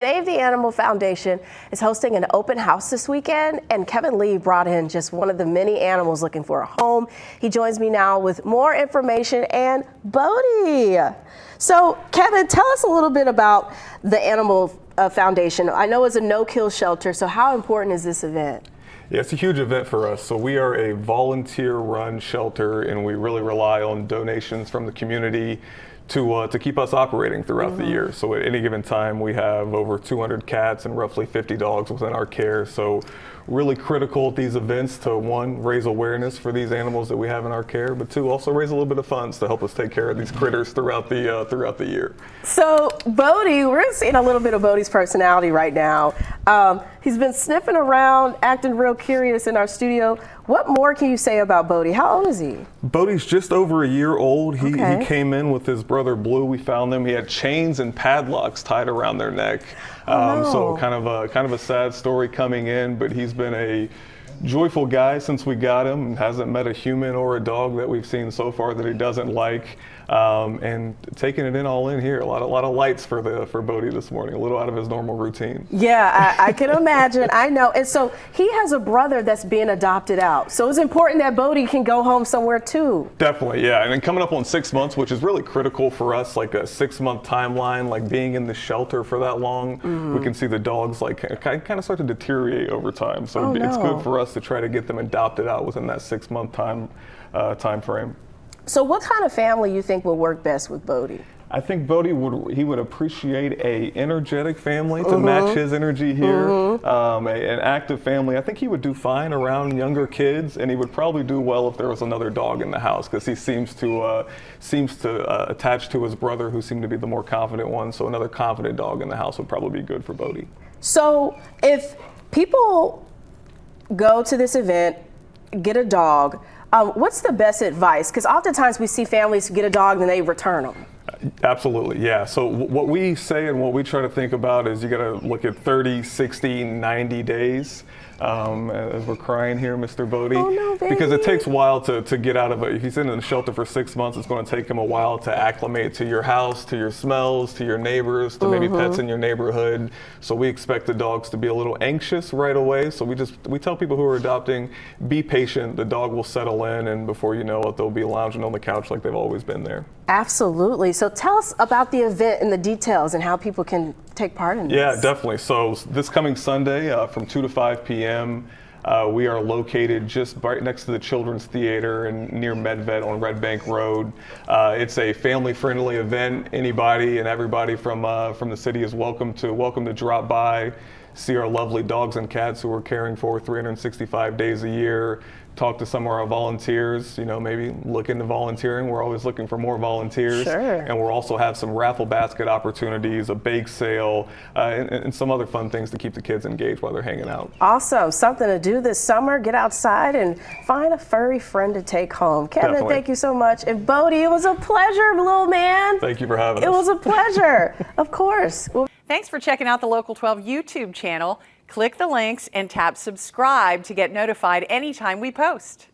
Save the Animal Foundation is hosting an open house this weekend, and Kevin Lee brought in just one of the many animals looking for a home. He joins me now with more information and Bodie. So, Kevin, tell us a little bit about the Animal Foundation. I know it's a no-kill shelter, so how important is this event? Yeah, it's a huge event for us. So we are a volunteer-run shelter, and we really rely on donations from the community to keep us operating throughout the year. So at any given time, we have over 200 cats and roughly 50 dogs within our care. So really critical at these events to, one, raise awareness for these animals that we have in our care, but two, also raise a little bit of funds to help us take care of these critters throughout the year. So Bodie, we're seeing a little bit of Bodie's personality right now. He's been sniffing around, acting real curious in our studio. What more can you say about Bodie? How old is he? Bodie's just over a year old. He came in with his brother Blue. We found them. He had chains and padlocks tied around their neck. So kind of a sad story coming in, but he's been a joyful guy since we got him. Hasn't met a human or a dog that we've seen so far that he doesn't like. And taking it in all in here. A lot of lights for Bodie this morning. A little out of his normal routine. Yeah, I can imagine. I know. And so he has a brother that's being adopted out. So it's important that Bodie can go home somewhere too. Definitely, yeah. And then coming up on 6 months, which is really critical for us, like a 6-month timeline, like being in the shelter for that long, we can see the dogs like kind of start to deteriorate over time. So it's good for us to try to get them adopted out within that 6-month time frame. So what kind of family you think will work best with Bodie? I think Bodie would appreciate a energetic family to match his energy here. An active family. I think he would do fine around younger kids, and he would probably do well if there was another dog in the house, because he seems to attach to his brother, who seemed to be the more confident one. So another confident dog in the house would probably be good for Bodie. So if people go to this event, get a dog, what's the best advice? Because oftentimes we see families get a dog and they return them. Absolutely, yeah. So what we say and what we try to think about is you got to look at 30, 60, 90 days. As we're crying here, Mr. Bodie, because it takes a while to get out of it. If he's in the shelter for 6 months, it's going to take him a while to acclimate to your house, to your smells, to your neighbors, to maybe pets in your neighborhood. So we expect the dogs to be a little anxious right away. So we tell people who are adopting, be patient. The dog will settle in, and before you know it, they'll be lounging on the couch like they've always been there. Absolutely. So tell us about the event and the details and how people can take part in this. Yeah, definitely. So this coming Sunday from 2 to 5 p.m., we are located just right next to the Children's Theater and near MedVet on Red Bank Road. It's a family-friendly event. Anybody and everybody from the city is welcome to drop by, see our lovely dogs and cats who we're caring for 365 days a year. Talk to some of our volunteers, maybe look into volunteering. We're always looking for more volunteers. Sure. And we'll also have some raffle basket opportunities, a bake sale, and some other fun things to keep the kids engaged while they're hanging out. Awesome. Something to do this summer. Get outside and find a furry friend to take home. Kevin, Definitely. Thank you so much. And Bodie, it was a pleasure, little man. Thank you for having us. It was a pleasure. Of course. Thanks for checking out the Local 12 YouTube channel. Click the links and tap subscribe to get notified anytime we post.